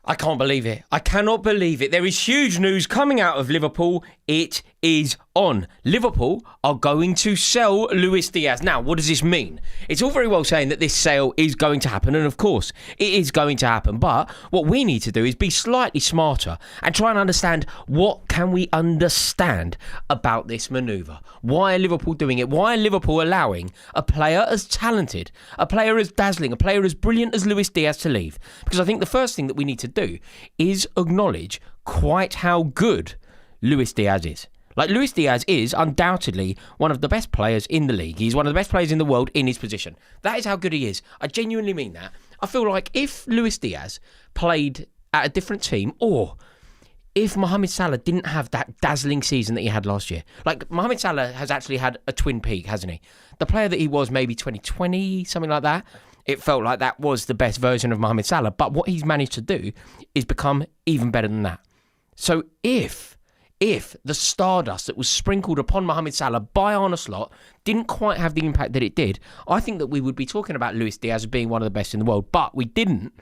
I can't believe it. I cannot believe it. There is huge news coming out of Liverpool. It is on. Liverpool are going to sell Luis Diaz. Now, what does this mean? It's all very well saying that this sale is going to happen, and of course, it is going to happen. But what we need to do is be slightly smarter and try and understand what can we understand about this manoeuvre. Why are Liverpool doing it? Why are Liverpool allowing a player as talented, a player as dazzling, a player as brilliant as Luis Diaz to leave? Because I think the first thing that we need to do is acknowledge quite how good Luis Diaz is. Like, Luis Diaz is undoubtedly one of the best players in the league. He's one of the best players in the world in his position. That is how good he is. I genuinely mean that. I feel like if Luis Diaz played at a different team, or if Mohamed Salah didn't have that dazzling season that he had last year. Like, Mohamed Salah has actually had a twin peak, hasn't he? The player that he was maybe 2020, something like that. It felt like that was the best version of Mohamed Salah. But what he's managed to do is become even better than that. So if the stardust that was sprinkled upon Mohamed Salah by Arne Slot didn't quite have the impact that it did, I think that we would be talking about Luis Diaz as being one of the best in the world. But we didn't,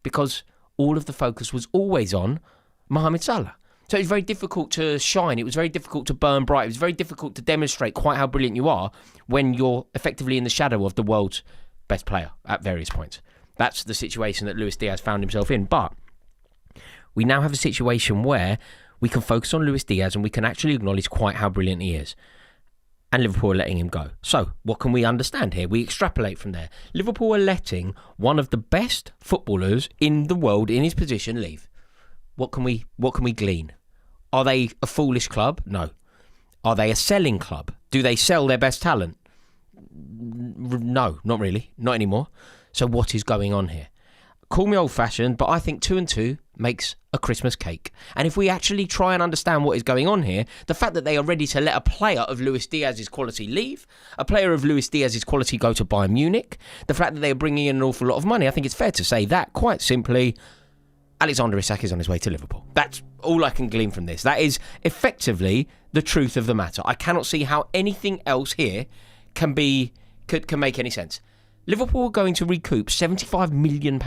because all of the focus was always on Mohamed Salah. So it was very difficult to shine. It was very difficult to burn bright. It was very difficult to demonstrate quite how brilliant you are when you're effectively in the shadow of the world's best player at various points. That's the situation that Luis Diaz found himself in. But we now have a situation where we can focus on Luis Diaz and we can actually acknowledge quite how brilliant he is. And Liverpool are letting him go. So what can we understand here? We extrapolate from there. Liverpool are letting one of the best footballers in the world in his position leave. What can we glean? Are they a foolish club? No. Are they a selling club? Do they sell their best talent? No, not really. Not anymore. So what is going on here? Call me old-fashioned, but I think 2 and 2 makes a Christmas cake. And if we actually try and understand what is going on here, the fact that they are ready to let a player of Luis Diaz's quality leave, a player of Luis Diaz's quality go to Bayern Munich, the fact that they are bringing in an awful lot of money, I think it's fair to say that, quite simply, Alexander Isak is on his way to Liverpool. That's all I can glean from this. That is effectively the truth of the matter. I cannot see how anything else here can make any sense. Liverpool are going to recoup £75 million.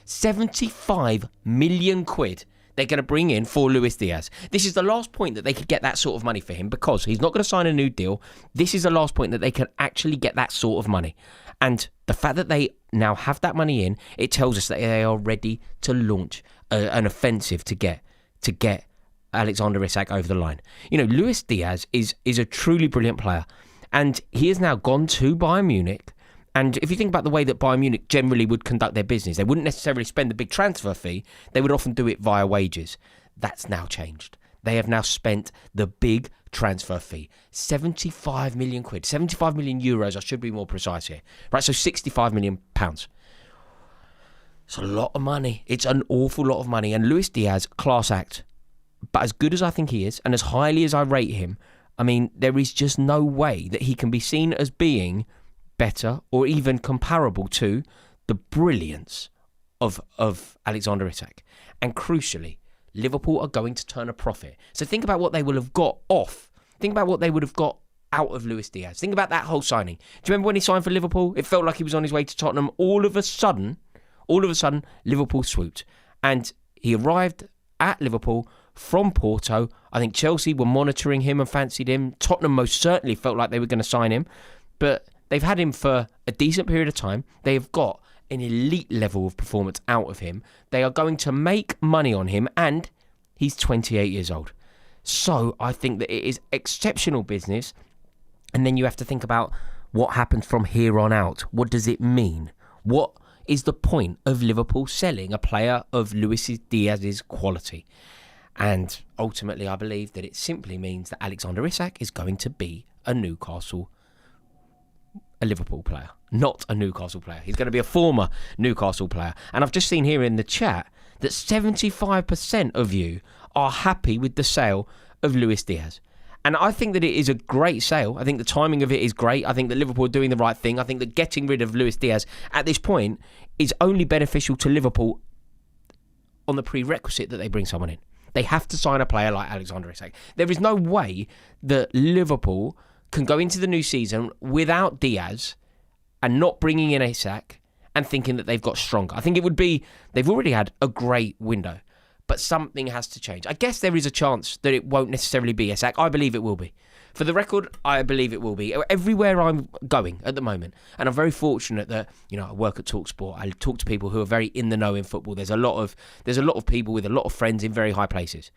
75 million quid they're going to bring in for Luis Diaz. This is the last point that they could get that sort of money for him, because he's not going to sign a new deal. This is the last point that they can actually get that sort of money. And the fact that they now have that money in, it tells us that they are ready to launch an offensive to get Alexander Isak over the line. You know, Luis Diaz is a truly brilliant player, and he has now gone to Bayern Munich. And if you think about the way that Bayern Munich generally would conduct their business, they wouldn't necessarily spend the big transfer fee. They would often do it via wages. That's now changed. They have now spent the big transfer fee. 75 million quid. 75 million euros, I should be more precise here. Right, so 65 million pounds. It's a lot of money. It's an awful lot of money. And Luis Diaz, class act. But as good as I think he is, and as highly as I rate him, I mean, there is just no way that he can be seen as being better or even comparable to the brilliance of Alexander Isak. And crucially, Liverpool are going to turn a profit. So think about what they will have got off. Think about what they would have got out of Luis Diaz. Think about that whole signing. Do you remember when he signed for Liverpool? It felt like he was on his way to Tottenham. All of a sudden, Liverpool swooped. And he arrived at Liverpool from Porto. I think Chelsea were monitoring him and fancied him. Tottenham most certainly felt like they were going to sign him. But they've had him for a decent period of time. They have got an elite level of performance out of him. They are going to make money on him, and he's 28 years old. So I think that it is exceptional business. And then you have to think about what happens from here on out. What does it mean? What is the point of Liverpool selling a player of Luis Diaz's quality? And ultimately, I believe that it simply means that Alexander Isak is going to be a Liverpool player, not a Newcastle player. He's going to be a former Newcastle player. And I've just seen here in the chat that 75% of you are happy with the sale of Luis Diaz. And I think that it is a great sale. I think the timing of it is great. I think that Liverpool are doing the right thing. I think that getting rid of Luis Diaz at this point is only beneficial to Liverpool on the prerequisite that they bring someone in. They have to sign a player like Alexander Isak. There is no way that Liverpool can go into the new season without Diaz and not bringing in Isak and thinking that they've got stronger. I think it would be, they've already had a great window, but something has to change. I guess there is a chance that it won't necessarily be Isak. I believe it will be. For the record, I believe it will be. Everywhere I'm going at the moment, and I'm very fortunate that, I work at TalkSport. I talk to people who are very in the know in football. There's a lot of people with a lot of friends in very high places.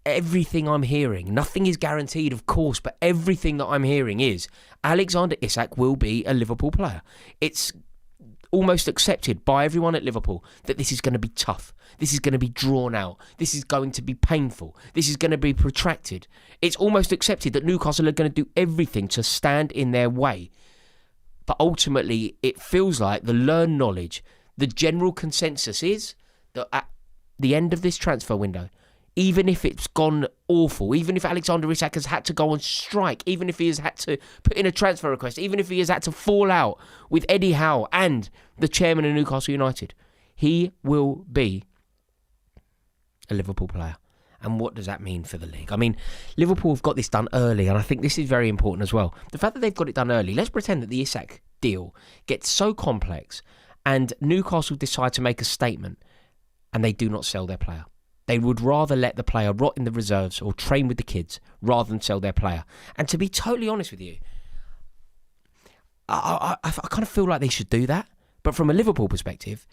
Everything I'm hearing, nothing is guaranteed, of course, but everything that I'm hearing is Alexander Isak will be a Liverpool player. It's almost accepted by everyone at Liverpool that this is going to be tough. This is going to be drawn out. This is going to be painful. This is going to be protracted. It's almost accepted that Newcastle are going to do everything to stand in their way. But ultimately, it feels like the learned knowledge, the general consensus is that at the end of this transfer window, even if it's gone awful, even if Alexander Isak has had to go on strike, even if he has had to put in a transfer request, even if he has had to fall out with Eddie Howe and the chairman of Newcastle United, he will be a Liverpool player. And what does that mean for the league? I mean, Liverpool have got this done early, and I think this is very important as well. The fact that they've got it done early, let's pretend that the Isak deal gets so complex and Newcastle decide to make a statement and they do not sell their player. They would rather let the player rot in the reserves or train with the kids rather than sell their player. And to be totally honest with you, I kind of feel like they should do that. But from a Liverpool perspective,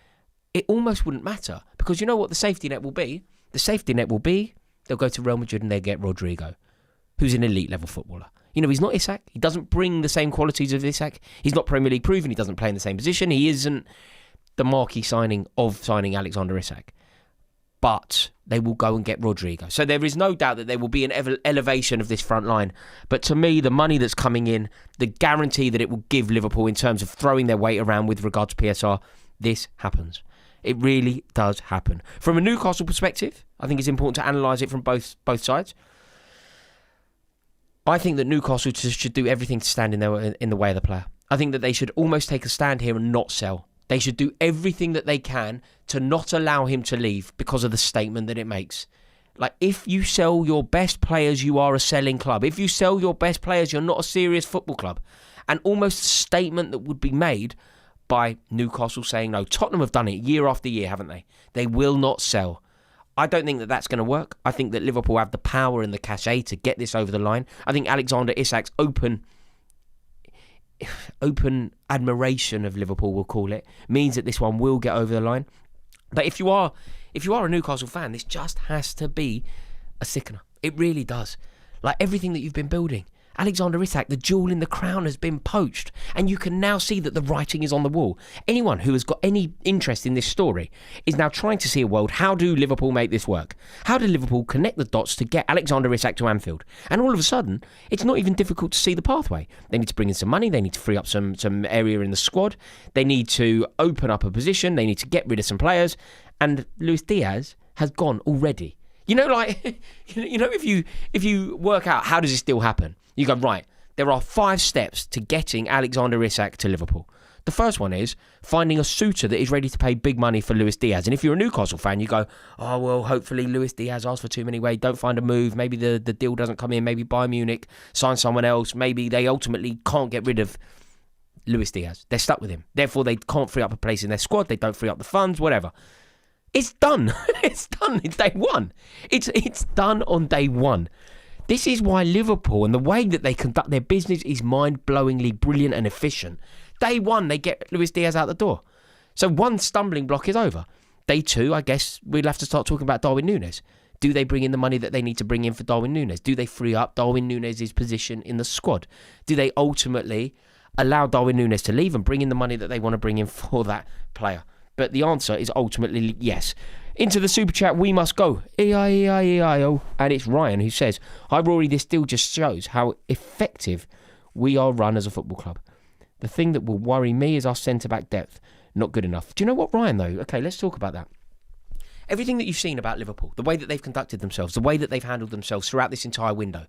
it almost wouldn't matter. Because you know what the safety net will be? The safety net will be they'll go to Real Madrid and they'll get Rodrigo, who's an elite level footballer. He's not Isak. He doesn't bring the same qualities of Isak. He's not Premier League proven. He doesn't play in the same position. He isn't the marquee signing Alexander Isak. But they will go and get Rodrigo. So there is no doubt that there will be an elevation of this front line. But to me, the money that's coming in, the guarantee that it will give Liverpool in terms of throwing their weight around with regard to PSR, this happens. It really does happen. From a Newcastle perspective, I think it's important to analyse it from both sides. I think that Newcastle should do everything to stand in the way of the player. I think that they should almost take a stand here and not sell. They should do everything that they can to not allow him to leave because of the statement that it makes. Like, if you sell your best players, you are a selling club. If you sell your best players, you're not a serious football club. And almost a statement that would be made by Newcastle saying no. Tottenham have done it year after year, haven't they? They will not sell. I don't think that that's going to work. I think that Liverpool have the power and the cachet to get this over the line. I think Alexander Isak's open admiration of Liverpool, we'll call it, means that this one will get over the line. But if you are a Newcastle fan, this just has to be a sickener. It really does. Like everything that you've been building. Alexander Isak, the jewel in the crown, has been poached. And you can now see that the writing is on the wall. Anyone who has got any interest in this story is now trying to see a world. How do Liverpool make this work? How do Liverpool connect the dots to get Alexander Isak to Anfield? And all of a sudden, it's not even difficult to see the pathway. They need to bring in some money. They need to free up some area in the squad. They need to open up a position. They need to get rid of some players. And Luis Diaz has gone already. If you work out how does this deal happen, you go, right, there are 5 steps to getting Alexander Isak to Liverpool. The first one is finding a suitor that is ready to pay big money for Luis Diaz. And if you're a Newcastle fan, you go, oh, well, hopefully Luis Diaz asked for too many ways, don't find a move, maybe the deal doesn't come in, maybe Bayern Munich sign someone else, maybe they ultimately can't get rid of Luis Diaz. They're stuck with him. Therefore, they can't free up a place in their squad, they don't free up the funds, whatever. It's done. It's done. It's day one. It's done on day one. This is why Liverpool and the way that they conduct their business is mind-blowingly brilliant and efficient. Day one, they get Luis Diaz out the door. So one stumbling block is over. Day two, I guess we'll have to start talking about Darwin Núñez. Do they bring in the money that they need to bring in for Darwin Núñez? Do they free up Darwin Núñez's position in the squad? Do they ultimately allow Darwin Núñez to leave and bring in the money that they want to bring in for that player? But the answer is ultimately yes. Into the super chat we must go. E-I-E-I-E-I-O. And it's Ryan who says, hi Rory, this still just shows how effective we are run as a football club. The thing that will worry me is our centre-back depth. Not good enough. Do you know what, Ryan, though? Okay, let's talk about that. Everything that you've seen about Liverpool, the way that they've conducted themselves, the way that they've handled themselves throughout this entire window,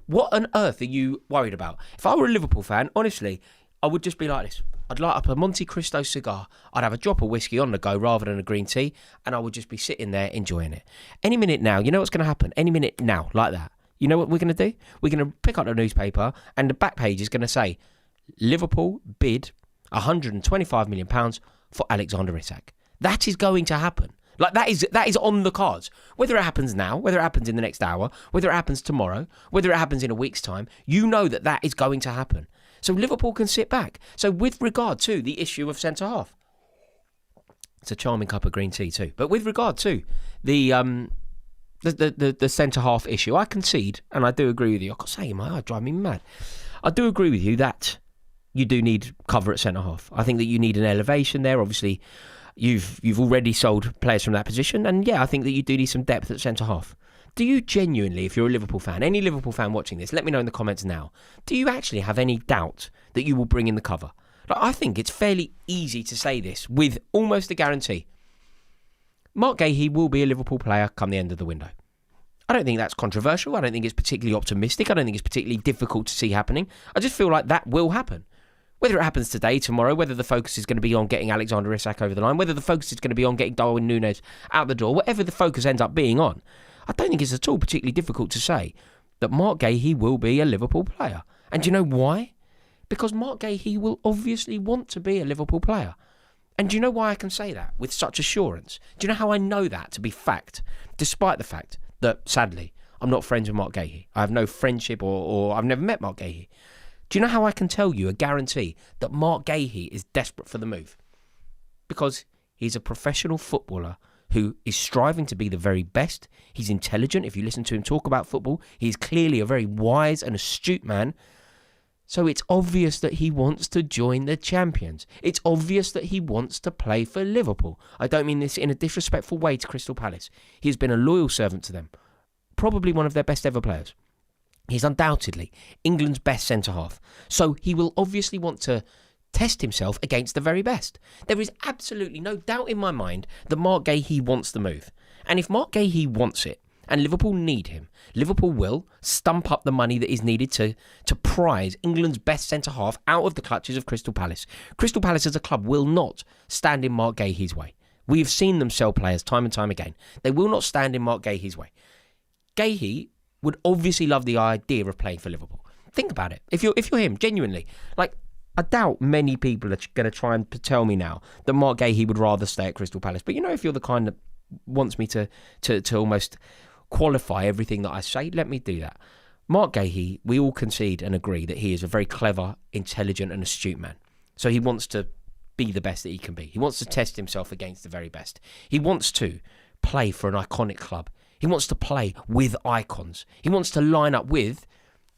what on earth are you worried about? If I were a Liverpool fan, honestly, I would just be like this. I'd light up a Monte Cristo cigar. I'd have a drop of whiskey on the go rather than a green tea, and I would just be sitting there enjoying it. Any minute now, you know what's going to happen? Any minute now, like that. You know what we're going to do? We're going to pick up the newspaper, and the back page is going to say, Liverpool bid £125 million for Alexander Isak. That is going to happen. Like, that is on the cards. Whether it happens now, whether it happens in the next hour, whether it happens tomorrow, whether it happens in a week's time, you know that is going to happen. So Liverpool can sit back. So with regard to the issue of centre-half, it's a charming cup of green tea too. But with regard to the centre-half issue, I concede, and I do agree with you. I can't say my eye drive me mad. I do agree with you that you do need cover at centre-half. I think that you need an elevation there. Obviously, you've already sold players from that position. And yeah, I think that you do need some depth at centre-half. Do you genuinely, if you're a Liverpool fan, any Liverpool fan watching this, let me know in the comments now, do you actually have any doubt that you will bring in the cover? Like, I think it's fairly easy to say this with almost a guarantee. Mark Gahey will be a Liverpool player come the end of the window. I don't think that's controversial. I don't think it's particularly optimistic. I don't think it's particularly difficult to see happening. I just feel like that will happen. Whether it happens today, tomorrow, whether the focus is going to be on getting Alexander Isak over the line, whether the focus is going to be on getting Darwin Núñez out the door, whatever the focus ends up being on, I don't think it's at all particularly difficult to say that Mark Gahey will be a Liverpool player. And do you know why? Because Mark Gahey will obviously want to be a Liverpool player. And do you know why I can say that with such assurance? Do you know how I know that to be fact? Despite the fact that, sadly, I'm not friends with Mark Gahey. I have no friendship or I've never met Mark Gahey. Do you know how I can tell you a guarantee that Mark Gahey is desperate for the move? Because he's a professional footballer who is striving to be the very best. He's intelligent. If you listen to him talk about football, he's clearly a very wise and astute man. So it's obvious that he wants to join the champions. It's obvious that he wants to play for Liverpool. I don't mean this in a disrespectful way to Crystal Palace. He's been a loyal servant to them. Probably one of their best ever players. He's undoubtedly England's best centre-half. So he will obviously want to test himself against the very best. There is absolutely no doubt in my mind that Mark Gahey wants the move. And if Mark Gahey wants it, and Liverpool need him, Liverpool will stump up the money that is needed to prize England's best centre-half out of the clutches of Crystal Palace. Crystal Palace as a club will not stand in Mark Gahey's way. We have seen them sell players time and time again. They will not stand in Mark Gahey's way. Gahey would obviously love the idea of playing for Liverpool. Think about it. If you're him, genuinely, like, I doubt many people are going to try and tell me now that Mark Gahey would rather stay at Crystal Palace. But you know, if you're the kind that wants me to almost qualify everything that I say, let me do that. Mark Gahey, we all concede and agree that he is a very clever, intelligent and astute man. So he wants to be the best that he can be. He wants to test himself against the very best. He wants to play for an iconic club. He wants to play with icons. He wants to line up with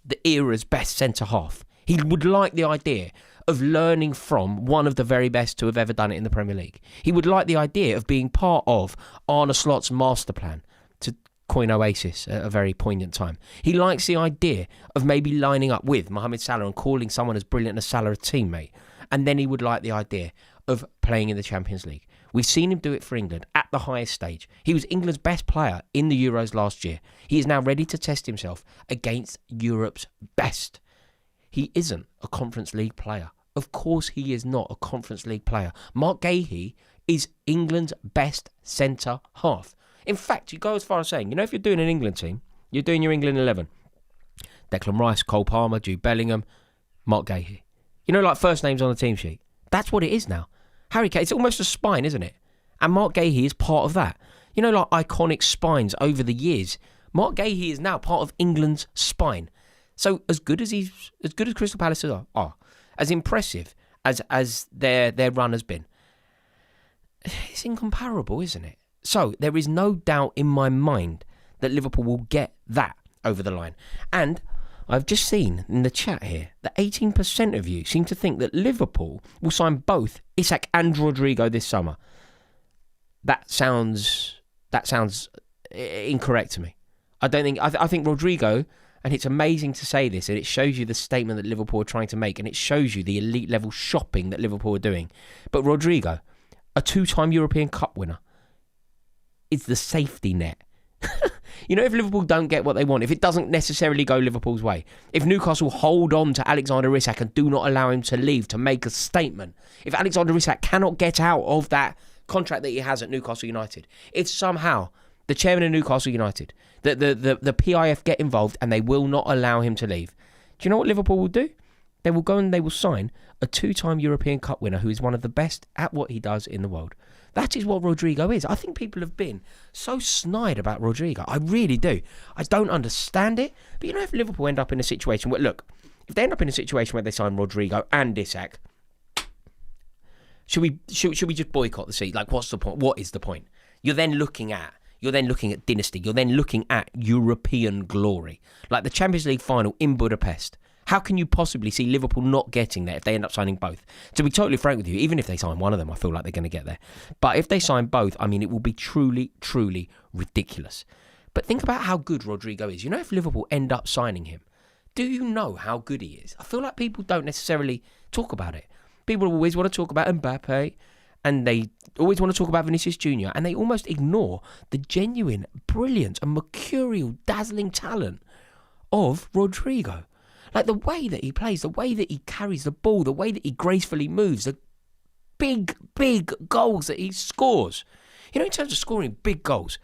the era's best centre-half. He would like the idea of learning from one of the very best to have ever done it in the Premier League. He would like the idea of being part of Arne Slot's master plan, to coin Oasis at a very poignant time. He likes the idea of maybe lining up with Mohamed Salah and calling someone as brilliant as Salah a teammate. And then he would like the idea of playing in the Champions League. We've seen him do it for England at the highest stage. He was England's best player in the Euros last year. He is now ready to test himself against Europe's best. He isn't a Conference League player. Of course he is not a Conference League player. Mark Gahey is England's best centre-half. In fact, you go as far as saying, you know, if you're doing an England team, you're doing your England 11. Declan Rice, Cole Palmer, Jude Bellingham, Mark Gahey. You know, like first names on the team sheet. That's what it is now. Harry Kane, it's almost a spine, isn't it? And Mark Gahey is part of that. You know, like iconic spines over the years. Mark Gahey is now part of England's spine. So as good as Crystal Palace are, as impressive as their run has been, it's incomparable, isn't it? So there is no doubt in my mind that Liverpool will get that over the line. And I've just seen in the chat here that 18% of you seem to think that Liverpool will sign both Isak and Rodrigo this summer. That sounds incorrect to me. I think Rodrigo, and it's amazing to say this, and it shows you the statement that Liverpool are trying to make, and it shows you the elite level shopping that Liverpool are doing. But Rodrigo, a 2-time European Cup winner, is the safety net. You know, if Liverpool don't get what they want, if it doesn't necessarily go Liverpool's way, if Newcastle hold on to Alexander Isak and do not allow him to leave to make a statement, if Alexander Isak cannot get out of that contract that he has at Newcastle United, if somehow the chairman of Newcastle United, the PIF get involved and they will not allow him to leave, do you know what Liverpool will do? They will go and they will sign a 2-time European Cup winner who is one of the best at what he does in the world. That is what Rodrigo is. I think people have been so snide about Rodrigo. I really do. I don't understand it. But if Liverpool end up in a situation where, look, if they end up in a situation where they sign Rodrigo and Isak, should we just boycott the seat? Like, what's the point? What is the point? You're then looking at dynasty. You're then looking at European glory. Like the Champions League final in Budapest. How can you possibly see Liverpool not getting there if they end up signing both? To be totally frank with you, even if they sign one of them, I feel like they're going to get there. But if they sign both, I mean, it will be truly, truly ridiculous. But think about how good Rodrigo is. If Liverpool end up signing him, do you know how good he is? I feel like people don't necessarily talk about it. People always want to talk about Mbappe, and they always want to talk about Vinicius Jr., and they almost ignore the genuine brilliance and mercurial, dazzling talent of Rodrigo. Like the way that he plays, the way that he carries the ball, the way that he gracefully moves, the big, big goals that he scores. In terms of scoring big goals,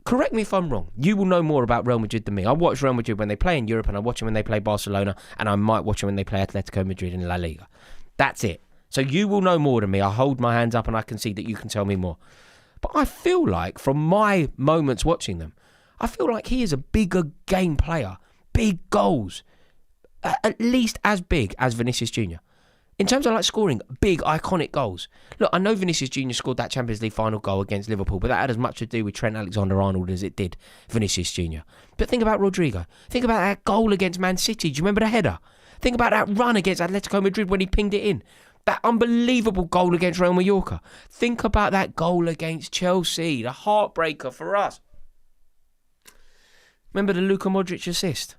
correct me if I'm wrong. You will know more about Real Madrid than me. I watch Real Madrid when they play in Europe, and I watch them when they play Barcelona, and I might watch them when they play Atletico Madrid in La Liga. That's it. So you will know more than me. I hold my hands up and I can see that you can tell me more. But I feel like, from my moments watching them, I feel like he is a bigger game player. Big goals. At least as big as Vinicius Jr. In terms of scoring big, iconic goals. Look, I know Vinicius Jr. scored that Champions League final goal against Liverpool, but that had as much to do with Trent Alexander-Arnold as it did Vinicius Jr. But think about Rodrigo. Think about that goal against Man City. Do you remember the header? Think about that run against Atletico Madrid when he pinged it in. That unbelievable goal against Real Mallorca. Think about that goal against Chelsea. The heartbreaker for us. Remember the Luka Modric assist?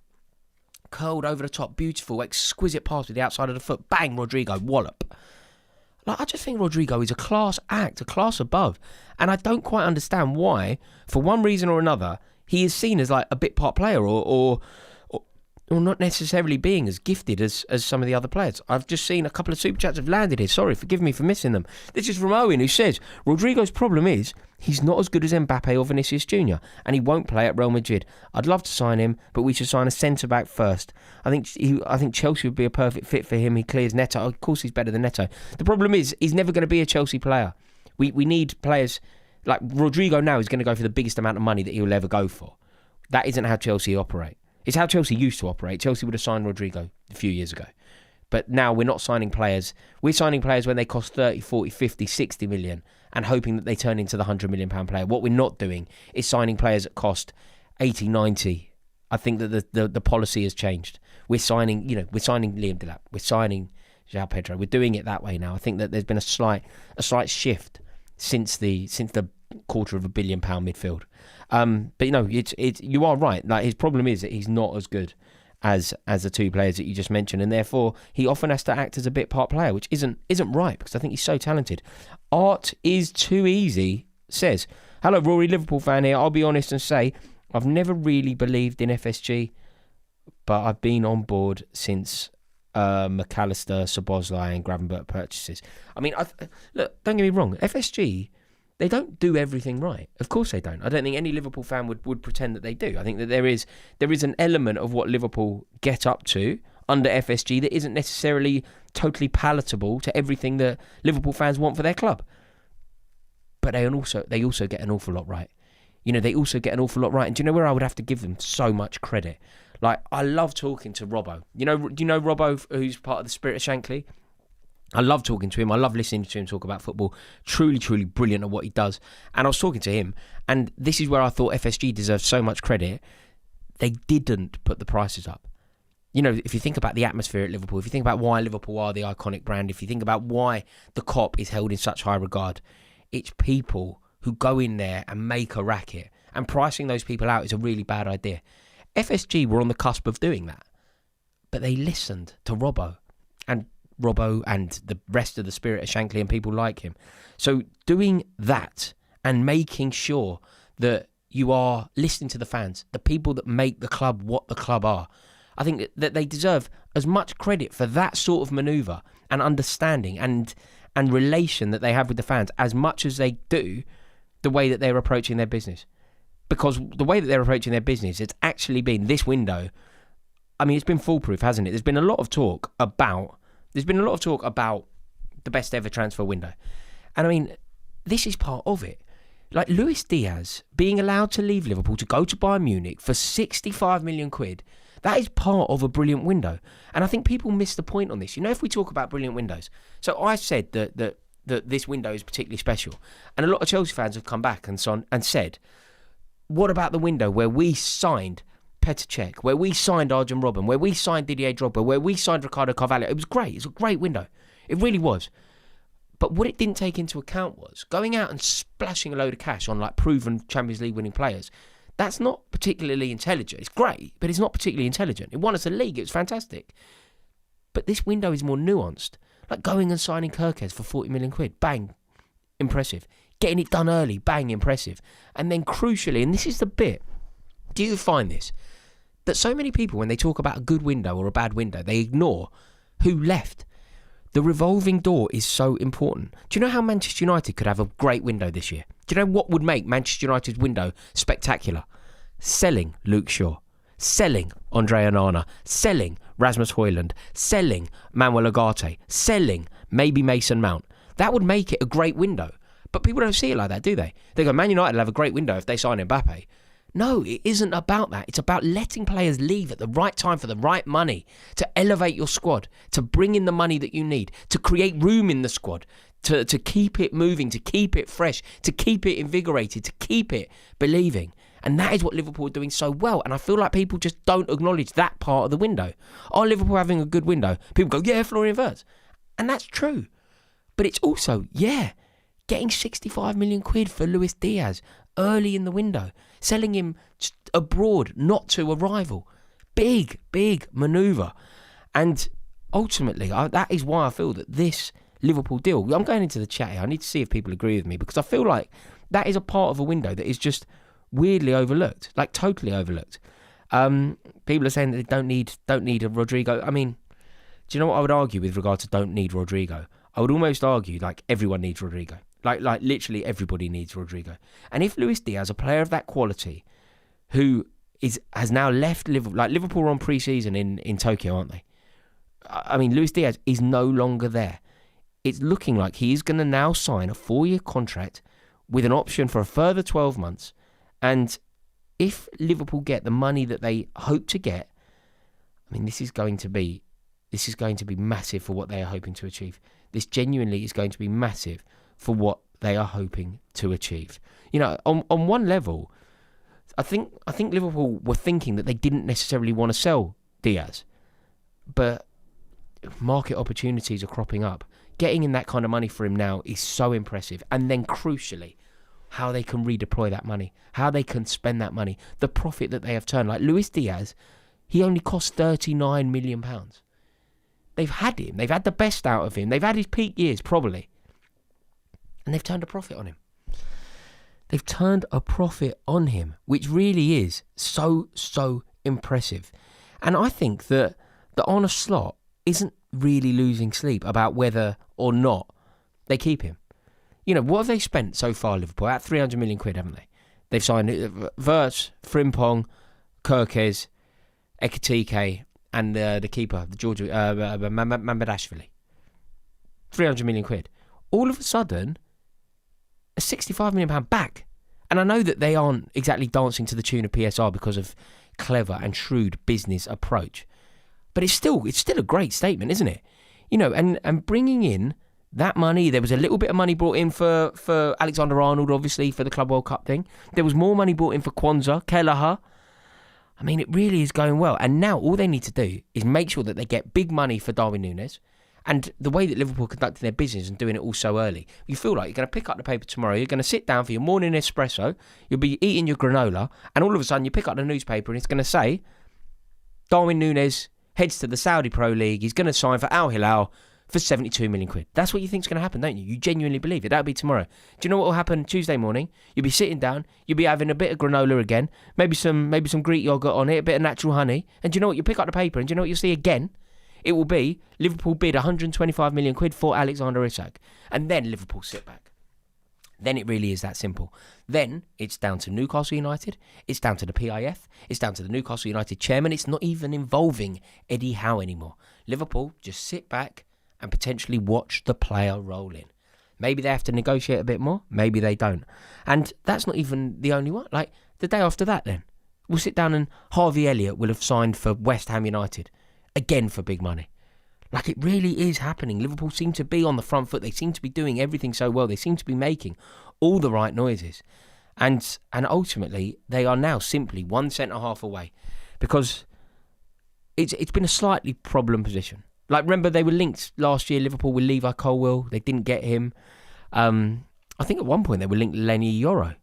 Curled over the top, beautiful, exquisite pass with the outside of the foot. Bang, Rodrigo, wallop. I just think Rodrigo is a class act, a class above. And I don't quite understand why, for one reason or another, he is seen as a bit part player or not necessarily being as gifted as some of the other players. I've just seen a couple of super chats have landed here. Sorry, forgive me for missing them. This is from Owen, who says, Rodrigo's problem is he's not as good as Mbappe or Vinicius Jr. and he won't play at Real Madrid. I'd love to sign him, but we should sign a centre-back first. I think Chelsea would be a perfect fit for him. He clears Neto. Of course he's better than Neto. The problem is he's never going to be a Chelsea player. We need players like Rodrigo now is going to go for the biggest amount of money that he'll ever go for. That isn't how Chelsea operate. It's how Chelsea used to operate. Chelsea would have signed Rodrigo a few years ago. But now we're not signing players. We're signing players when they cost 30, 40, 50, 60 million and hoping that they turn into the £100 million player. What we're not doing is signing players that cost 80, 90. I think that the policy has changed. We're signing Liam Delap. We're signing João Pedro. We're doing it that way now. I think that there's been a slight shift since the £250 million midfield. But you are right. His problem is that he's not as good as the two players that you just mentioned, and therefore he often has to act as a bit part player, which isn't right because I think he's so talented. Art is too easy says, "Hello, Rory, Liverpool fan here. I'll be honest and say I've never really believed in FSG, but I've been on board since McAllister, Szoboszlai, and Gravenberch purchases. I mean, look, don't get me wrong. FSG." They don't do everything right. Of course they don't. I don't think any Liverpool fan would pretend that they do. I think that there is an element of what Liverpool get up to under FSG that isn't necessarily totally palatable to everything that Liverpool fans want for their club. But they also get an awful lot right. They also get an awful lot right. And do you know where I would have to give them so much credit? I love talking to Robbo. Do you know Robbo, who's part of the Spirit of Shankly? I love talking to him. I love listening to him talk about football. Truly, truly brilliant at what he does. And I was talking to him, and this is where I thought FSG deserved so much credit. They didn't put the prices up. If you think about the atmosphere at Liverpool, if you think about why Liverpool are the iconic brand, if you think about why the Kop is held in such high regard, it's people who go in there and make a racket. And pricing those people out is a really bad idea. FSG were on the cusp of doing that. But they listened to Robbo. And the rest of the Spirit of Shankly and people like him. So doing that and making sure that you are listening to the fans, the people that make the club what the club are, I think that they deserve as much credit for that sort of manoeuvre and understanding and relation that they have with the fans as much as they do the way that they're approaching their business. Because the way that they're approaching their business, it's actually been this window I mean, it's been foolproof, hasn't it? There's been a lot of talk about the best ever transfer window. And I mean, this is part of it. Like Luis Diaz being allowed to leave Liverpool to go to Bayern Munich for 65 million quid, that is part of a brilliant window. And I think people miss the point on this. You know, if we talk about brilliant windows, so I said that this window is particularly special. And a lot of Chelsea fans have come back and said, what about the window where we signed Petr Cech, where we signed Arjen Robben, where we signed Didier Drogba, where we signed Ricardo Carvalho? It was great. It was a great window. It really was. But what it didn't take into account was going out and splashing a load of cash on like proven Champions League winning players. That's not particularly intelligent. It's great, but it's not particularly intelligent. It won us a league. It was fantastic. But this window is more nuanced. Like going and signing Kirkes for 40 million quid. Bang. Impressive. Getting it done early. Bang. Impressive. And then crucially, and this is the bit, do you find this? That so many people, when they talk about a good window or a bad window, they ignore who left. The revolving door is so important. Do you know how Manchester United could have a great window this year? Do you know what would make Manchester United's window spectacular? Selling Luke Shaw, selling Andre Onana, selling Rasmus Højlund, selling Manuel Ugarte, selling maybe Mason Mount. That would make it a great window. But people don't see it like that, do they? They go, Man United will have a great window if they sign Mbappe. No, it isn't about that. It's about letting players leave at the right time for the right money, to elevate your squad, to bring in the money that you need, to create room in the squad, to keep it moving, to keep it fresh, to keep it invigorated, to keep it believing. And that is what Liverpool are doing so well. And I feel like people just don't acknowledge that part of the window. Are Liverpool having a good window? People go, yeah, Florian Wirtz. And that's true. But it's also, getting 65 million quid for Luis Diaz early in the window, selling him abroad, not to a rival. Big manoeuvre. And ultimately, that is why I feel that this Liverpool deal, I'm going into the chat here, I need to see if people agree with me, because I feel like that is a part of a window that is just weirdly overlooked, like totally overlooked. People are saying that they don't need a Rodrigo. I mean, do you know what I would argue with regard to don't need Rodrigo? I would almost argue like everyone needs Rodrigo. Like literally everybody needs Rodrigo. And if Luis Diaz, a player of that quality, who has now left Liverpool, like Liverpool are on pre-season in Tokyo, aren't they? I mean, Luis Diaz is no longer there. It's looking like he is going to now sign a 4-year contract with an option for a further 12 months. And if Liverpool get the money that they hope to get, I mean, this is going to be massive for what they are hoping to achieve. This genuinely is going to be massive for what they are hoping to achieve. You know, on one level, I think Liverpool were thinking that they didn't necessarily want to sell Diaz, but market opportunities are cropping up. Getting in that kind of money for him now is so impressive. And then crucially, how they can redeploy that money, how they can spend that money, the profit that they have turned. Like Luis Diaz, he only cost £39 million. They've had him. They've had the best out of him. They've had his peak years, probably. And they've turned a profit on him. They've turned a profit on him, which really is so impressive. And I think that Arne Slot isn't really losing sleep about whether or not they keep him. You know, what have they spent so far, Liverpool? About 300 million quid, haven't they? They've signed Wirtz, Frimpong, Kirkes, Ekitike, and the keeper, the Georgia Mamardashvili. 300 million quid. All of a sudden, a £65 million back. And I know that they aren't exactly dancing to the tune of PSR because of clever and shrewd business approach. But it's still a great statement, isn't it? You know, and bringing in that money, there was a little bit of money brought in for Alexander-Arnold, obviously, for the Club World Cup thing. There was more money brought in for Kwanzaa, Kelleher. I mean, it really is going well. And now all they need to do is make sure that they get big money for Darwin Núñez. And the way that Liverpool conducting their business and doing it all so early, you feel like you're going to pick up the paper tomorrow, you're going to sit down for your morning espresso, you'll be eating your granola, and all of a sudden you pick up the newspaper and it's going to say, Darwin Núñez heads to the Saudi Pro League, he's going to sign for Al Hilal for 72 million quid. That's what you think's going to happen, don't you? You genuinely believe it. That'll be tomorrow. Do you know what will happen Tuesday morning? You'll be sitting down, you'll be having a bit of granola again, maybe some Greek yogurt on it, a bit of natural honey, and do you know what? You pick up the paper, and do you know what you'll see again? It will be Liverpool bid 125 million quid for Alexander Isak. And then Liverpool sit back. then it really is that simple. Then it's down to Newcastle United, it's down to the PIF, it's down to the Newcastle United chairman. It's not even involving Eddie Howe anymore. Liverpool just sit back and potentially watch the player roll in. Maybe they have to negotiate a bit more, maybe they don't. And that's not even the only one. Like, the day after that then, we'll sit down and Harvey Elliott will have signed for West Ham United, again for big money. Like, it really is happening. Liverpool seem to be on the front foot. They seem to be doing everything so well. They seem to be making all the right noises. And ultimately, they are now simply one centre-half away. Because it's been a slightly problem position. Like, remember, they were linked last year, Liverpool, with Levi Colwill. They didn't get him. I think at one point they were linked with Lenny Yoro.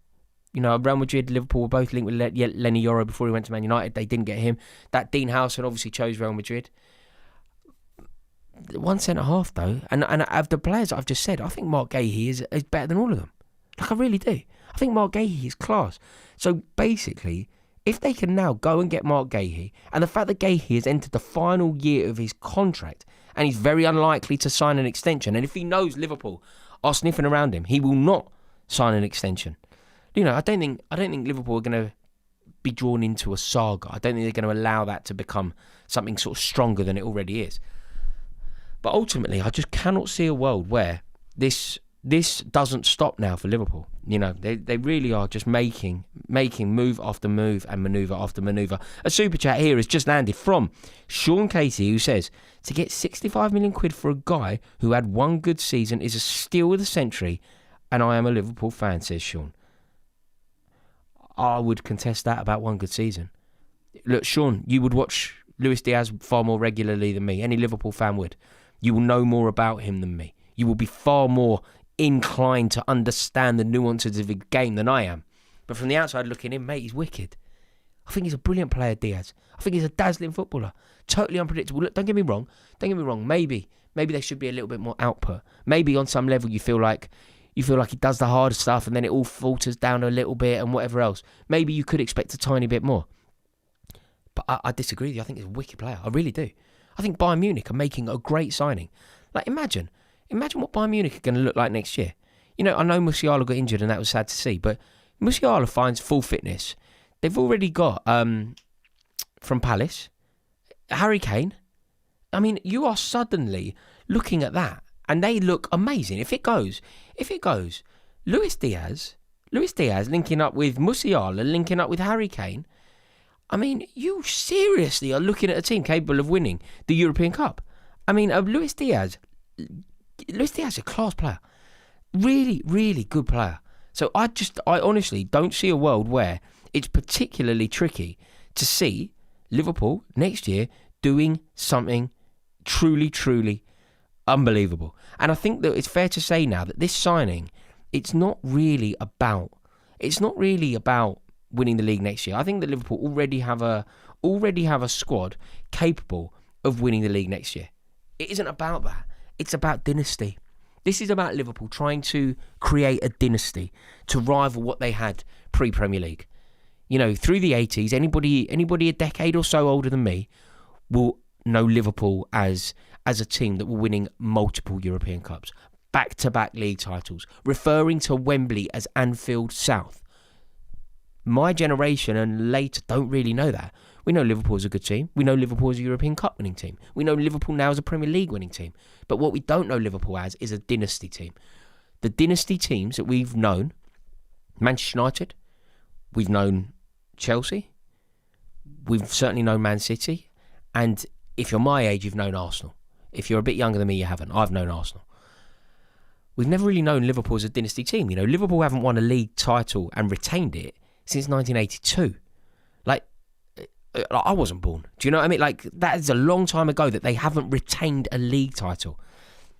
You know, Real Madrid, Liverpool were both linked with Lenny Yoro before he went to Man United. They didn't get him. That Dean Howson obviously chose Real Madrid. One centre-half, though, and of the players that I've just said, I think Mark Gahey is better than all of them. Like, I really do. I think Mark Gahey is class. So, basically, if they can now go and get Mark Gahey, and the fact that Gahey has entered the final year of his contract, and he's very unlikely to sign an extension, and if he knows Liverpool are sniffing around him, he will not sign an extension. You know, I don't think Liverpool are going to be drawn into a saga. I don't think they're going to allow that to become something sort of stronger than it already is. But ultimately, I just cannot see a world where this doesn't stop now for Liverpool. You know, they really are just making move after move and manoeuvre after manoeuvre. A super chat here has just landed from Sean Casey, who says, to get 65 million quid for a guy who had one good season is a steal of the century, and I am a Liverpool fan, says Sean. I would contest that about one good season. Look, Sean, you would watch Luis Diaz far more regularly than me. Any Liverpool fan would. You will know more about him than me. You will be far more inclined to understand the nuances of the game than I am. But from the outside looking in, mate, he's wicked. I think he's a brilliant player, Diaz. I think he's a dazzling footballer. Totally unpredictable. Look, don't get me wrong. Maybe there should be a little bit more output. Maybe on some level you feel like he does the hard stuff and then it all falters down a little bit and whatever else. Maybe you could expect a tiny bit more. But I disagree with you. I think he's a wicked player. I really do. I think Bayern Munich are making a great signing. Like, imagine what Bayern Munich are going to look like next year. You know, I know Musiala got injured and that was sad to see, but Musiala finds full fitness. They've already got, from Palace, Harry Kane. I mean, you are suddenly looking at that and they look amazing. If it goes, Luis Diaz linking up with Musiala, linking up with Harry Kane. I mean, you seriously are looking at a team capable of winning the European Cup. I mean, Luis Diaz is a class player. Really, really good player. So I honestly don't see a world where it's particularly tricky to see Liverpool next year doing something truly, truly unbelievable. And I think that it's fair to say now that this signing, it's not really about winning the league next year. I think that Liverpool already have a squad capable of winning the league next year. It isn't about that. It's about dynasty. This is about Liverpool trying to create a dynasty to rival what they had pre-Premier League. You know, through the 80s, anybody a decade or so older than me will know Liverpool as a team that were winning multiple European Cups, back-to-back league titles, referring to Wembley as Anfield South. My generation and later don't really know that. We know Liverpool is a good team. We know Liverpool is a European Cup winning team. We know Liverpool now is a Premier League winning team. But what we don't know Liverpool as is a dynasty team. The dynasty teams that we've known, Manchester United, we've known Chelsea, we've certainly known Man City, and if you're my age, you've known Arsenal. If you're a bit younger than me, you haven't. I've known Arsenal. We've never really known Liverpool as a dynasty team. You know, Liverpool haven't won a league title and retained it since 1982. Like, I wasn't born. Do you know what I mean? Like, that is a long time ago that they haven't retained a league title.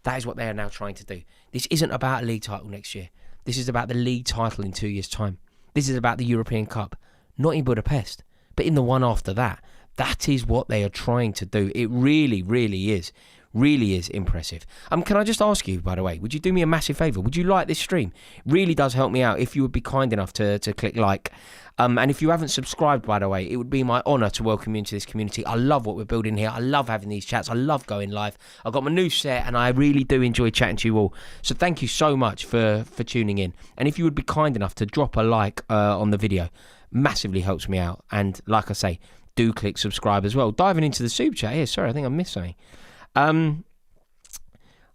That is what they are now trying to do. This isn't about a league title next year. This is about the league title in 2 years' time. This is about the European Cup. Not in Budapest, but in the one after that. That is what they are trying to do. It really, really is. Really is impressive. Can I just ask you, by the way, would you do me a massive favour? Would you like this stream? It really does help me out if you would be kind enough to click like. And if you haven't subscribed, by the way, it would be my honour to welcome you into this community. I love what we're building here. I love having these chats. I love going live. I've got my new set and I really do enjoy chatting to you all. So thank you so much for tuning in. And if you would be kind enough to drop a like on the video, massively helps me out. And like I say, do click subscribe as well. Diving into the super chat here. Sorry, I think I missed something.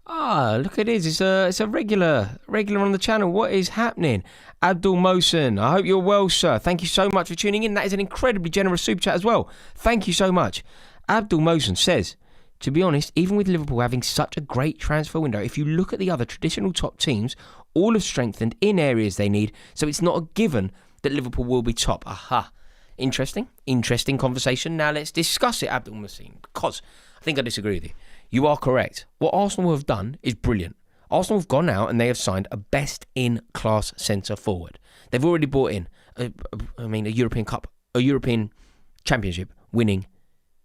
Look at this. It's a regular on the channel. What is happening? Abdul Mohsen, I hope you're well, sir. Thank you so much for tuning in. That is an incredibly generous super chat as well. Thank you so much. Abdul Mohsen says, to be honest, even with Liverpool having such a great transfer window, if you look at the other traditional top teams, all have strengthened in areas they need, so it's not a given that Liverpool will be top. Aha. Interesting conversation. Now let's discuss it, Abdul Mohsen, because I think I disagree with you. You are correct. What Arsenal have done is brilliant. Arsenal have gone out and they have signed a best-in-class centre-forward. They've already brought in, a European Cup, a European Championship winning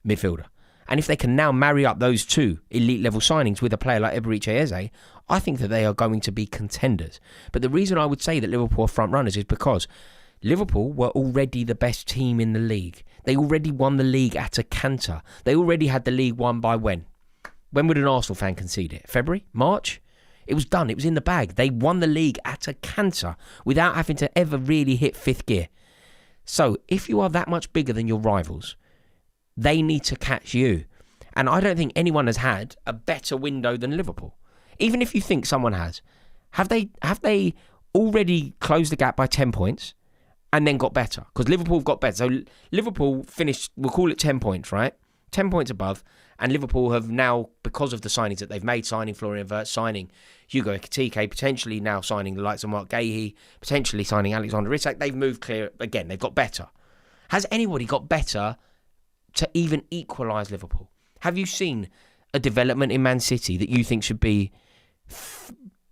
midfielder. And if they can now marry up those two elite-level signings with a player like Eberechi Eze, I think that they are going to be contenders. But the reason I would say that Liverpool are front-runners is because Liverpool were already the best team in the league. They already won the league at a canter. They already had the league won by when? When would an Arsenal fan concede it? February? March? It was done. It was in the bag. They won the league at a canter without having to ever really hit fifth gear. So if you are that much bigger than your rivals, they need to catch you. And I don't think anyone has had a better window than Liverpool. Even if you think someone has. Have they already closed the gap by 10 points and then got better? Because Liverpool have got better. So Liverpool finished, we'll call it 10 points, right? 10 points above. And Liverpool have now, because of the signings that they've made, signing Florian Wirtz, signing Hugo Ekitike, potentially now signing the likes of Mark Gahey, potentially signing Alexander Isak, they've moved clear again. They've got better. Has anybody got better to even equalise Liverpool? Have you seen a development in Man City that you think should be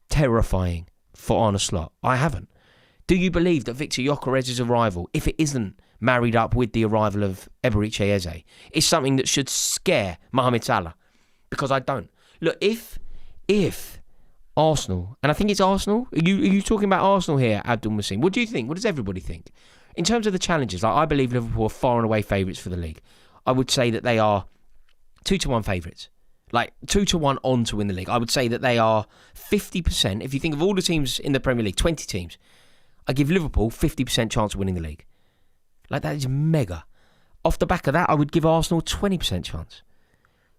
terrifying for Arne Slot? I haven't. Do you believe that Victor Gyökeres's arrival, if it isn't married up with the arrival of Eberechi Eze, is something that should scare Mohamed Salah? Because I don't. Look, if Arsenal, and I think it's Arsenal, are you talking about Arsenal here, Abdul Mohsen? What do you think? What does everybody think? In terms of the challenges, I believe Liverpool are far and away favourites for the league. I would say that they are 2-1 favourites. Like 2-1 on to win the league. I would say that they are 50%. If you think of all the teams in the Premier League, 20 teams, I give Liverpool 50% chance of winning the league. Like, that is mega. Off the back of that, I would give Arsenal 20% chance.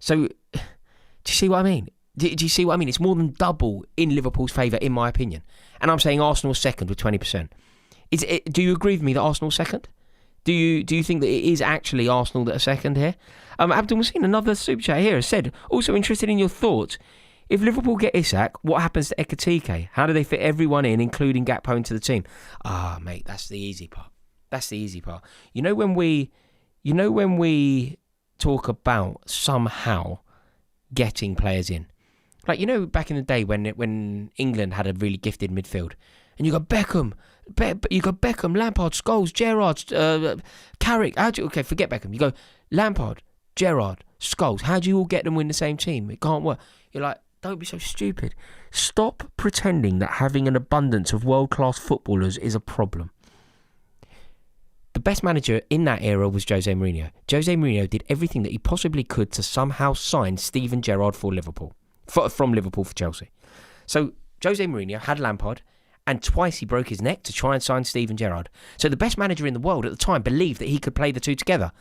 So, do you see what I mean? Do you see what I mean? It's more than double in Liverpool's favour, in my opinion. And I'm saying Arsenal second with 20%. Do you agree with me that Arsenal's second? Do you think that it is actually Arsenal that are second here? Abdul Mohsen, another super chat here, has said, also interested in your thoughts. If Liverpool get Isak, what happens to Ekitike? How do they fit everyone in, including Gakpo, into the team? Mate, that's the easy part. That's the easy part. You know when we talk about somehow getting players in, like, you know, back in the day when England had a really gifted midfield, and you got Beckham, Lampard, Scholes, Gerrard, Carrick. Okay, forget Beckham. You go Lampard, Gerrard, Scholes. How do you all get them in the same team? It can't work. You're like, don't be so stupid. Stop pretending that having an abundance of world-class footballers is a problem. The best manager in that era was Jose Mourinho. Jose Mourinho did everything that he possibly could to somehow sign Steven Gerrard for Liverpool, from Liverpool for Chelsea. So Jose Mourinho had Lampard, and twice he broke his neck to try and sign Steven Gerrard. So the best manager in the world at the time believed that he could play the two together.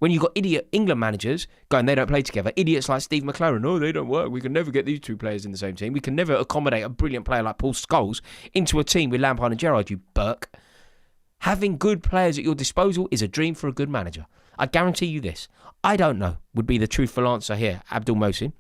When you got idiot England managers going, they don't play together. Idiots like Steve McLaren, they don't work. We can never get these two players in the same team. We can never accommodate a brilliant player like Paul Scholes into a team with Lampard and Gerrard, you Burke. Having good players at your disposal is a dream for a good manager. I guarantee you this. I don't know would be the truthful answer here, Abdul Mohsen.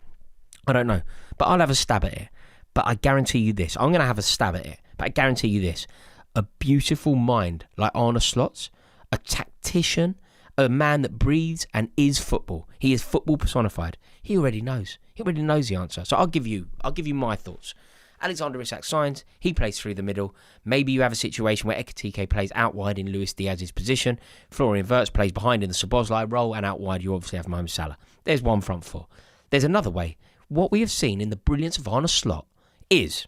I don't know. But I'll have a stab at it. But I guarantee you this. I'm going to have a stab at it. But I guarantee you this. A beautiful mind like Arne Slot's, a tactician, a man that breathes and is football. He is football personified. He already knows. He already knows the answer. So I'll give you my thoughts. Alexander Isak signs. He plays through the middle. Maybe you have a situation where Ekitike plays out wide in Luis Diaz's position. Florian Wirtz plays behind in the Szoboszlai role, and out wide you obviously have Mohamed Salah. There's one front four. There's another way what we have seen in the brilliance of Arne Slot is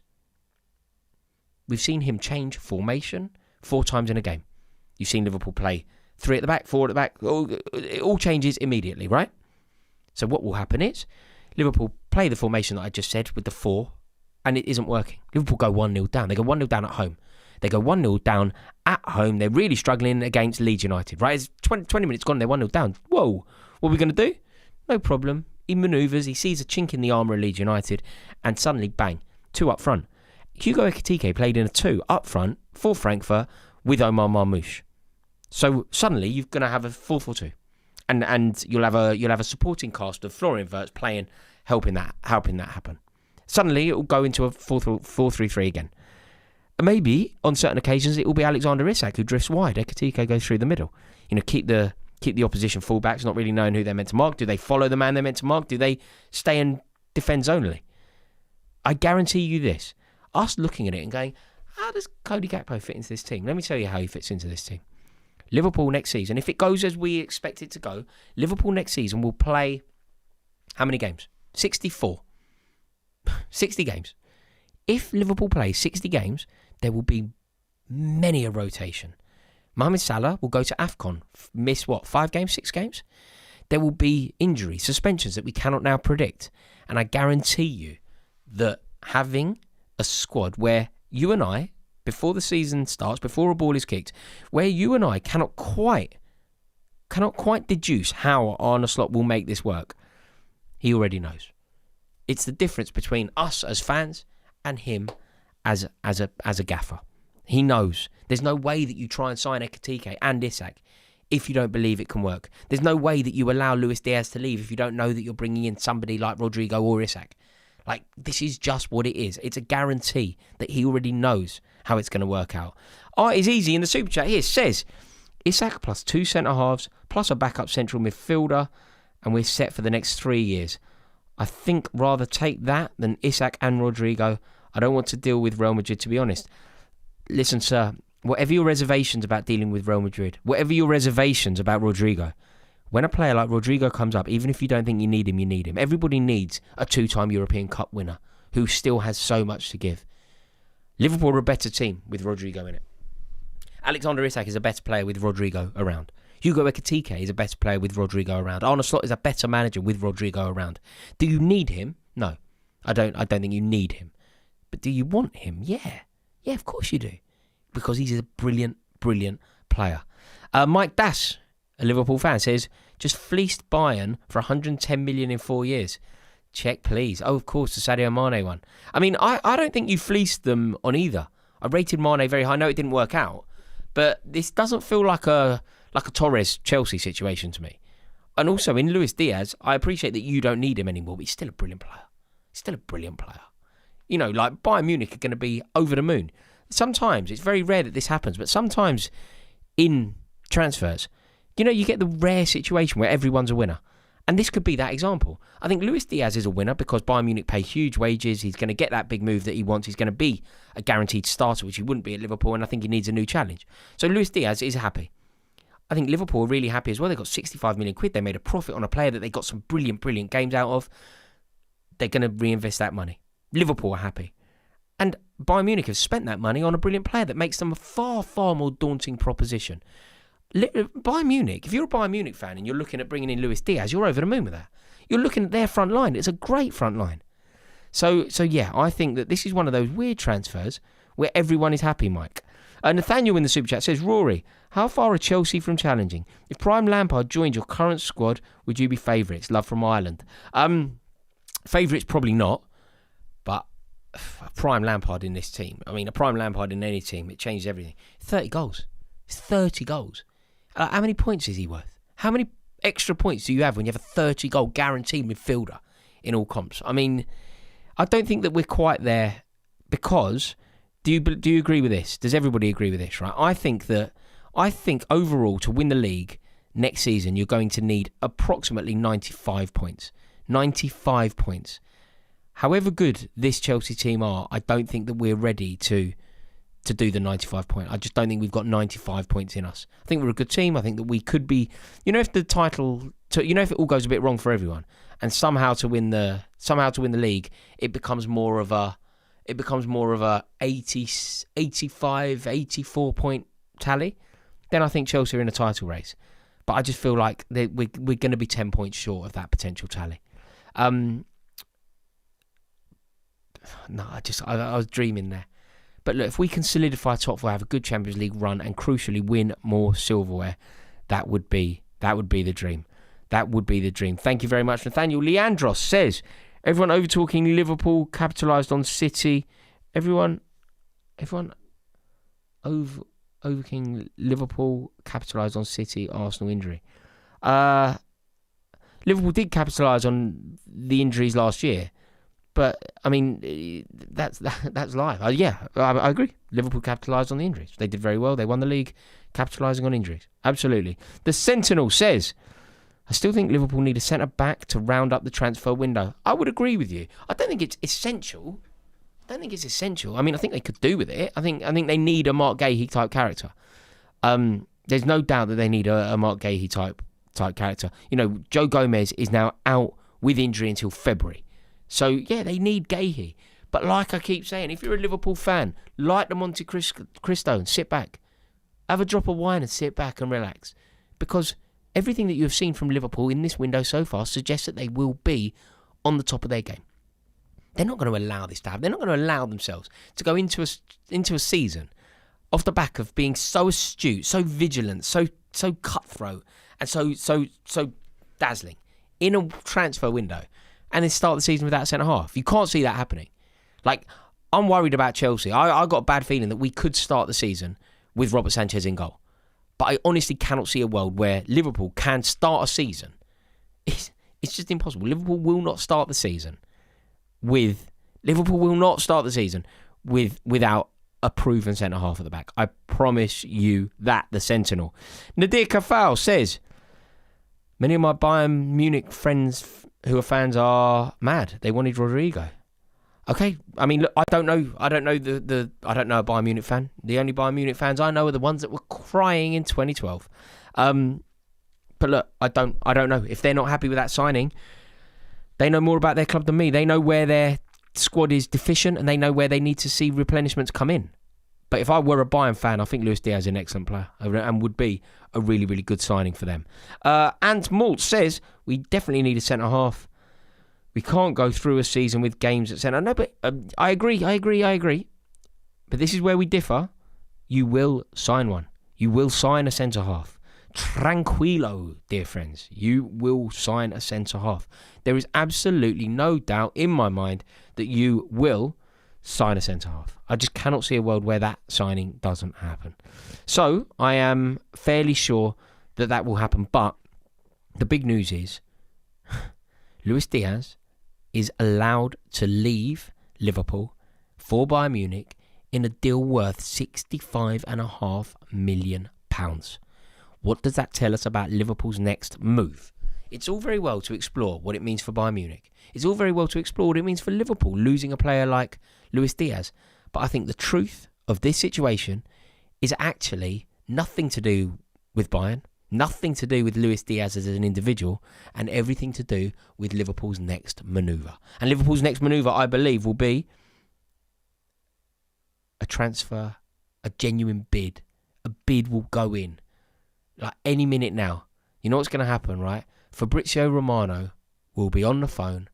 we've seen him change formation 4 times in a game. You've seen Liverpool play 3 at the back, 4 at the back. It all changes immediately, right? So what will happen is Liverpool play the formation that I just said with the 4, and it isn't working. Liverpool go 1-0 down. They go 1-0 down at home. They go 1-0 down at home. They're really struggling against Leeds United, right? It's 20 minutes gone, they're 1-0 down. Whoa, what are we going to do? No problem. He manoeuvres, he sees a chink in the armour of Leeds United, and suddenly, bang, 2 up front. Hugo Ekitike played in a 2 up front for Frankfurt with Omar Marmoush. So suddenly you're going to have a 4-4-2. And you'll have a supporting cast of Florian Wirtz playing, helping that happen. Suddenly it will go into a 4-3-3 again. And maybe on certain occasions it will be Alexander Isak who drifts wide. Ekitike goes through the middle. Keep the opposition fullbacks not really knowing who they're meant to mark. Do they follow the man they're meant to mark? Do they stay and defend zonally? I guarantee you this. Us looking at it and going, how does Cody Gakpo fit into this team? Let me tell you how he fits into this team. Liverpool next season, if it goes as we expect it to go, Liverpool next season will play how many games? 64. 60 games. If Liverpool play 60 games, there will be many a rotation. Mohamed Salah will go to AFCON, miss 5 games, 6 games? There will be injuries, suspensions that we cannot now predict. And I guarantee you that having a squad where you and I, before the season starts, before a ball is kicked, where you and I cannot quite deduce how Arne Slot will make this work, he already knows. It's the difference between us as fans and him as a gaffer. He knows. There's no way that you try and sign Ekitike and Isak if you don't believe it can work. There's no way that you allow Luis Diaz to leave if you don't know that you're bringing in somebody like Rodrigo or Isak. Like, this is just what it is. It's a guarantee that he already knows how it's going to work out. It's easy in the super chat here. Says, Isak plus 2 centre-halves, plus a backup central midfielder, and we're set for the next 3 years. I think rather take that than Isak and Rodrigo. I don't want to deal with Real Madrid, to be honest. Listen, sir, whatever your reservations about dealing with Real Madrid, whatever your reservations about Rodrigo, when a player like Rodrigo comes up, even if you don't think you need him, you need him. Everybody needs a 2-time European Cup winner who still has so much to give. Liverpool are a better team with Rodrigo in it. Alexander Isak is a better player with Rodrigo around. Hugo Ekitike is a better player with Rodrigo around. Arne Slot is a better manager with Rodrigo around. Do you need him? No, I don't think you need him. But do you want him? Yeah, of course you do. Because he's a brilliant, brilliant player. Mike Dash, a Liverpool fan, says, just fleeced Bayern for 110 million in 4 years. Check, please. Oh, of course, the Sadio Mane one. I mean, I don't think you fleeced them on either. I rated Mane very high. I know it didn't work out, but this doesn't feel like a Torres-Chelsea situation to me. And also, in Luis Diaz, I appreciate that you don't need him anymore, but he's still a brilliant player. Like Bayern Munich are going to be over the moon. Sometimes, it's very rare that this happens, but sometimes in transfers, you get the rare situation where everyone's a winner. And this could be that example. I think Luis Diaz is a winner because Bayern Munich pay huge wages. He's going to get that big move that he wants. He's going to be a guaranteed starter, which he wouldn't be at Liverpool, and I think he needs a new challenge. So Luis Diaz is happy. I think Liverpool are really happy as well. They got 65 million quid. They made a profit on a player that they got some brilliant, brilliant games out of. They're going to reinvest that money. Liverpool are happy. And Bayern Munich have spent that money on a brilliant player that makes them a far, far more daunting proposition. Bayern Munich, if you're a Bayern Munich fan and you're looking at bringing in Luis Diaz, you're over the moon with that. You're looking at their front line. It's a great front line. So yeah, I think that this is one of those weird transfers where everyone is happy, Mike. Nathaniel in the Super Chat says, Rory, how far are Chelsea from challenging? If Prime Lampard joined your current squad, would you be favourites? Love from Ireland. Favourites probably not, but a Prime Lampard in this team. I mean, a Prime Lampard in any team, it changes everything. 30 goals. It's 30 goals. How many points is he worth? How many extra points do you have when you have a 30-goal guaranteed midfielder in all comps? I mean, I don't think that we're quite there because... Do you agree with this? Does everybody agree with this, right? I think overall to win the league next season, you're going to need approximately 95 points. 95 points. However good this Chelsea team are, I don't think that we're ready to to do the 95 point. I just don't think we've got 95 points in us. I think we're a good team. I think that we could be, if the title, if it all goes a bit wrong for everyone, and somehow to win the league, it becomes more of a 80, 85, 84 point tally. Then I think Chelsea are in a title race. But I just feel like we're going to be 10 points short of that potential tally. No, I was dreaming there. But look, if we can solidify top four, have a good Champions League run, and crucially win more silverware, that would be the dream. That would be the dream. Thank you very much, Nathaniel. Leandros says, everyone over-talking Liverpool capitalised on City. Everyone over-talking Liverpool capitalised on City, Arsenal injury. Liverpool did capitalise on the injuries last year. But, I mean, that's live. I agree. Liverpool capitalised on the injuries. They did very well. They won the league, capitalising on injuries. Absolutely. The Sentinel says, I still think Liverpool need a centre-back to round up the transfer window. I would agree with you. I don't think it's essential. I mean, I think they could do with it. I think they need a Mark Gahey type character. There's no doubt that they need a Mark Gahey type character. Joe Gomez is now out with injury until February. So, yeah, they need Gahey. But like I keep saying, if you're a Liverpool fan, light the Monte Cristo and sit back. Have a drop of wine and sit back and relax. Because everything that you have seen from Liverpool in this window so far suggests that they will be on the top of their game. They're not going to allow this to happen. They're not going to allow themselves to go into a season off the back of being so astute, so vigilant, so cutthroat, and so dazzling in a transfer window, and then start the season without a centre-half. You can't see that happening. Like, I'm worried about Chelsea. I got a bad feeling that we could start the season with Robert Sanchez in goal. But I honestly cannot see a world where Liverpool can start a season. It's just impossible. Liverpool will not start the season without a proven centre-half at the back. I promise you that, the Sentinel. Nadir Kafal says, many of my Bayern Munich friends who are fans are mad. They wanted Rodrigo. Okay, I mean, look, I don't know a Bayern Munich fan. The only Bayern Munich fans I know are the ones that were crying in 2012. But look, I don't know if they're not happy with that signing. They know more about their club than me. They know where their squad is deficient, and they know where they need to see replenishments come in. But if I were a Bayern fan, I think Luis Diaz is an excellent player and would be a really, really good signing for them. Ant Malt says, we definitely need a centre-half. We can't go through a season with games at centre. No, but I agree. But this is where we differ. You will sign one. You will sign a centre-half. Tranquilo, dear friends. You will sign a centre-half. There is absolutely no doubt in my mind that you will sign a centre-half. I just cannot see a world where that signing doesn't happen. So, I am fairly sure that will happen. But the big news is Luis Diaz is allowed to leave Liverpool for Bayern Munich in a deal worth £65.5 million. What does that tell us about Liverpool's next move? It's all very well to explore what it means for Bayern Munich. It's all very well to explore what it means for Liverpool, losing a player like Luis Diaz. But I think the truth of this situation is actually nothing to do with Bayern, nothing to do with Luis Diaz as an individual, and everything to do with Liverpool's next manoeuvre. And Liverpool's next manoeuvre, I believe, will be a transfer, a genuine bid. A bid will go in, like any minute now. You know what's going to happen, right? Fabrizio Romano will be on the phone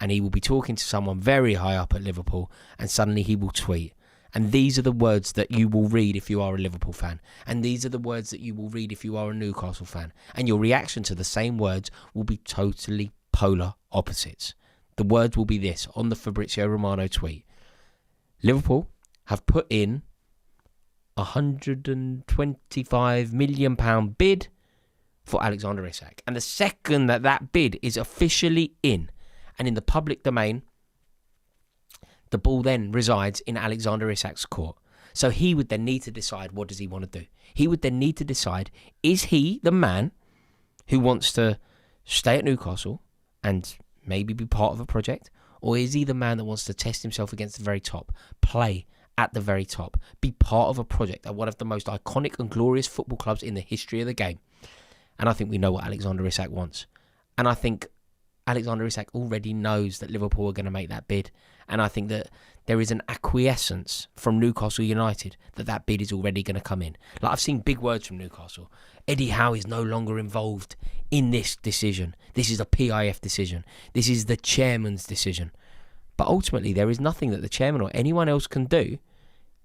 and he will be talking to someone very high up at Liverpool, and suddenly he will tweet. And these are the words that you will read if you are a Liverpool fan. And these are the words that you will read if you are a Newcastle fan. And your reaction to the same words will be totally polar opposites. The words will be this on the Fabrizio Romano tweet. Liverpool have put in £125 million bid for Alexander Isak. And the second that bid is officially in and in the public domain, the ball then resides in Alexander Isak's court. So he would then need to decide, what does he want to do? He would then need to decide, is he the man who wants to stay at Newcastle and maybe be part of a project? Or is he the man that wants to test himself against the very top, play at the very top, be part of a project at one of the most iconic and glorious football clubs in the history of the game. And I think we know what Alexander Isak wants. And I think Alexander Isak already knows that Liverpool are going to make that bid. And I think that there is an acquiescence from Newcastle United that bid is already going to come in. Like, I've seen big words from Newcastle. Eddie Howe is no longer involved in this decision. This is a PIF decision. This is the chairman's decision. But ultimately, there is nothing that the chairman or anyone else can do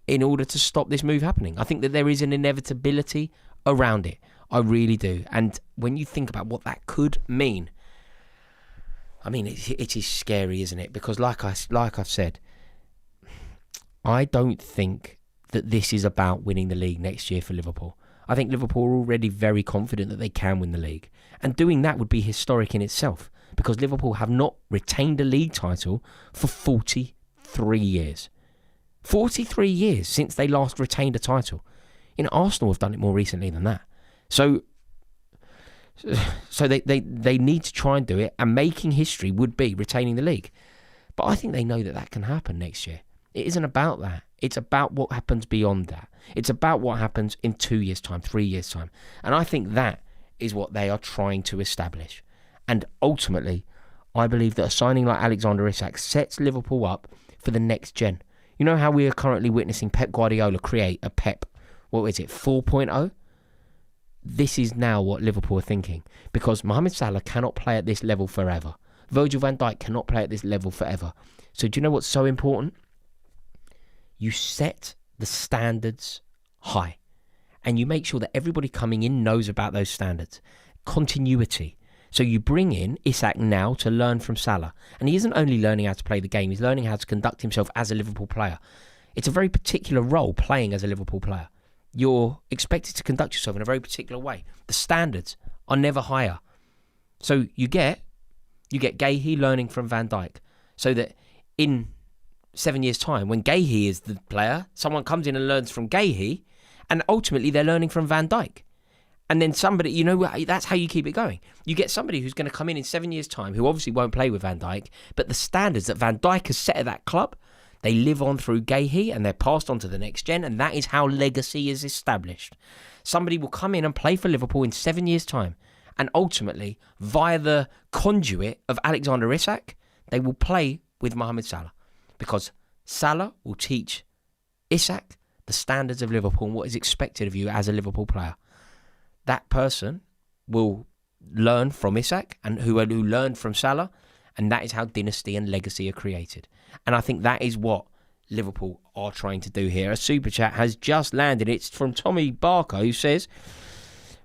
in order to stop this move happening. I think that there is an inevitability around it. I really do. And when you think about what that could mean, I mean, it is scary, isn't it? Because like I've said, I don't think that this is about winning the league next year for Liverpool. I think Liverpool are already very confident that they can win the league. And doing that would be historic in itself, because Liverpool have not retained a league title for 43 years. 43 years since they last retained a title. You know, Arsenal have done it more recently than that. So they need to try and do it, and making history would be retaining the league. But I think they know that can happen next year. It isn't about that. It's about what happens beyond that. It's about what happens in 2 years' time, 3 years' time. And I think that is what they are trying to establish. And ultimately, I believe that a signing like Alexander Isak sets Liverpool up for the next gen. You know how we are currently witnessing Pep Guardiola create a Pep, 4.0? This is now what Liverpool are thinking, because Mohamed Salah cannot play at this level forever. Virgil van Dijk cannot play at this level forever. So do you know what's so important? You set the standards high, and you make sure that everybody coming in knows about those standards. Continuity. So you bring in Isak now to learn from Salah. And he isn't only learning how to play the game, he's learning how to conduct himself as a Liverpool player. It's a very particular role, playing as a Liverpool player. You're expected to conduct yourself in a very particular way. The standards are never higher. So you get Guéhi learning from Van Dijk, so that in 7 years' time, when Guéhi is the player, someone comes in and learns from Guéhi, and ultimately they're learning from Van Dijk. And then somebody, you know, that's how you keep it going. You get somebody who's going to come in 7 years' time, who obviously won't play with Van Dijk, but the standards that Van Dijk has set at that club, they live on through Guéhi, and they're passed on to the next gen, and that is how legacy is established. Somebody will come in and play for Liverpool in 7 years' time, and ultimately, via the conduit of Alexander Isak, they will play with Mohamed Salah, because Salah will teach Isak the standards of Liverpool and what is expected of you as a Liverpool player. That person will learn from Isak, and who learned from Salah, and that is how dynasty and legacy are created. And I think that is what Liverpool are trying to do here. A super chat has just landed. It's from Tommy Barker, who says,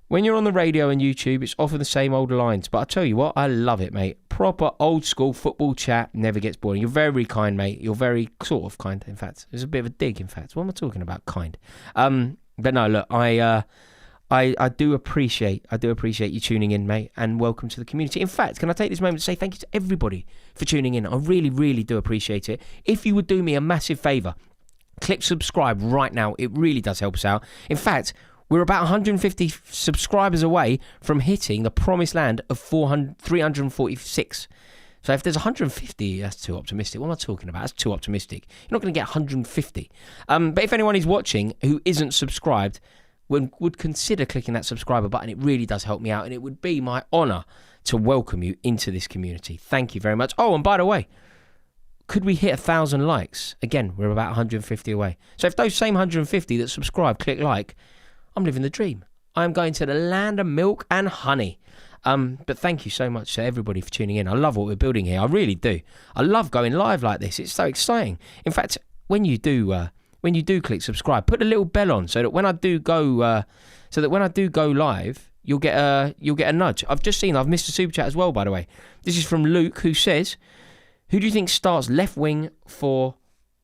when you're on the radio and YouTube, it's often the same old lines. But I tell you what, I love it, mate. Proper old school football chat never gets boring. You're very kind, mate. You're very sort of kind, in fact. There's a bit of a dig, in fact. What am I talking about? Kind. But no, look, I do appreciate you tuning in, mate, and welcome to the community. In fact, can I take this moment to say thank you to everybody for tuning in? I really, really do appreciate it. If you would do me a massive favour, click subscribe right now. It really does help us out. In fact, we're about 150 subscribers away from hitting the promised land of 346. So if there's 150, that's too optimistic. What am I talking about? That's too optimistic. You're not going to get 150. But if anyone is watching who isn't subscribed, would consider clicking that subscriber button. It really does help me out, and it would be my honour to welcome you into this community. Thank you very much. Oh, and by the way, could we hit 1,000 likes? Again, we're about 150 away. So if those same 150 that subscribe click like, I'm living the dream. I'm going to the land of milk and honey. But thank you so much to everybody for tuning in. I love what we're building here. I really do. I love going live like this. It's so exciting. In fact, when you do click subscribe, put a little bell on so that when I do go live, you'll get a nudge. I've missed a super chat as well, by the way. This is from Luke, who says, who do you think starts left wing for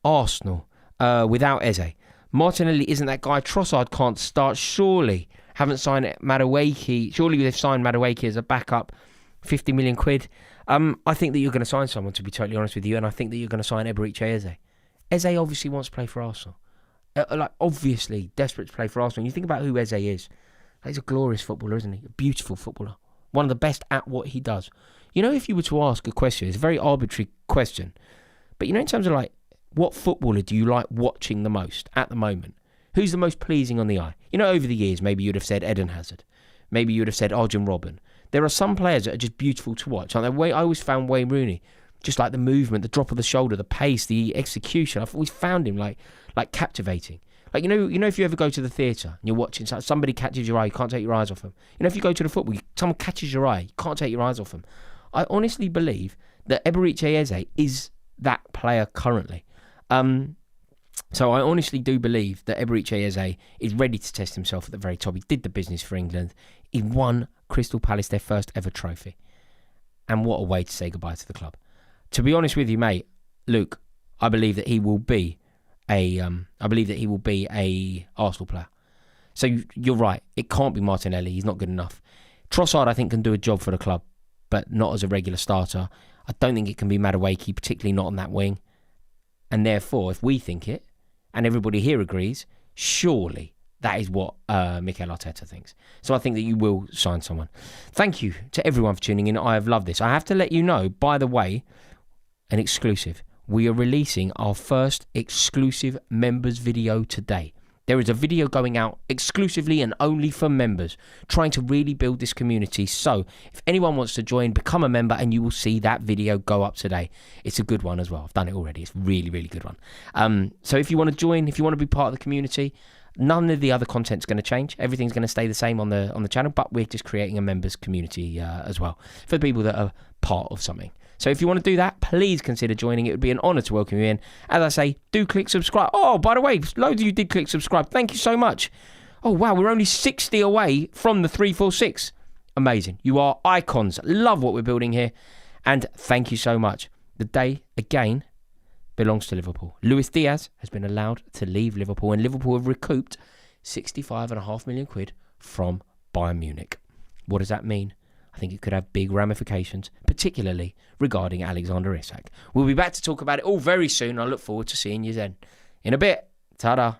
Arsenal without Eze? Martinelli isn't that guy. Trossard can't start. Surely haven't signed Madueke. Surely they've signed Madueke as a backup. 50 million quid. I think that you're going to sign someone, to be totally honest with you, and I think that you're going to sign Eberechi Eze. Eze obviously wants to play for Arsenal. Obviously desperate to play for Arsenal. And you think about who Eze is. He's a glorious footballer, isn't he? A beautiful footballer. One of the best at what he does. You know, if you were to ask a question, it's a very arbitrary question. But you know, in terms of what footballer do you like watching the most at the moment? Who's the most pleasing on the eye? You know, over the years, maybe you'd have said Eden Hazard. Maybe you would have said Arjen Robben. There are some players that are just beautiful to watch. I always found Wayne Rooney, just like the movement, the drop of the shoulder, the pace, the execution. I've always found him like captivating. Like, you know, if you ever go to the theatre and you're watching, somebody catches your eye, you can't take your eyes off them. You know, if you go to the football, someone catches your eye, you can't take your eyes off them. I honestly believe that Eberechi Eze is that player currently. So I honestly do believe that Eberechi Eze is ready to test himself at the very top. He did the business for England. He won Crystal Palace their first ever trophy. And what a way to say goodbye to the club. To be honest with you, mate, Luke, I believe that he will be a Arsenal player. So you're right. It can't be Martinelli. He's not good enough. Trossard, I think, can do a job for the club, but not as a regular starter. I don't think it can be Madueke, particularly not on that wing. And therefore, if we think it, and everybody here agrees, surely that is what Mikel Arteta thinks. So I think that you will sign someone. Thank you to everyone for tuning in. I have loved this. I have to let you know, by the way, an exclusive. We are releasing our first exclusive members video today. There is a video going out exclusively and only for members, trying to really build this community. So if anyone wants to join, become a member and you will see that video go up today. It's a good one as well. I've done it already. It's a really, really good one. So if you want to join, if you want to be part of the community, none of the other content's going to change. Everything's going to stay the same on the channel, but we're just creating a members community as well for the people that are part of something. So if you want to do that, please consider joining. It would be an honour to welcome you in. As I say, do click subscribe. Oh, by the way, loads of you did click subscribe. Thank you so much. Oh, wow, we're only 60 away from the 346. Amazing. You are icons. Love what we're building here. And thank you so much. The day, again, belongs to Liverpool. Luis Diaz has been allowed to leave Liverpool, and Liverpool have recouped 65.5 million quid from Bayern Munich. What does that mean? I think it could have big ramifications, particularly regarding Alexander Isak. We'll be back to talk about it all very soon. I look forward to seeing you then. In a bit. Ta-da.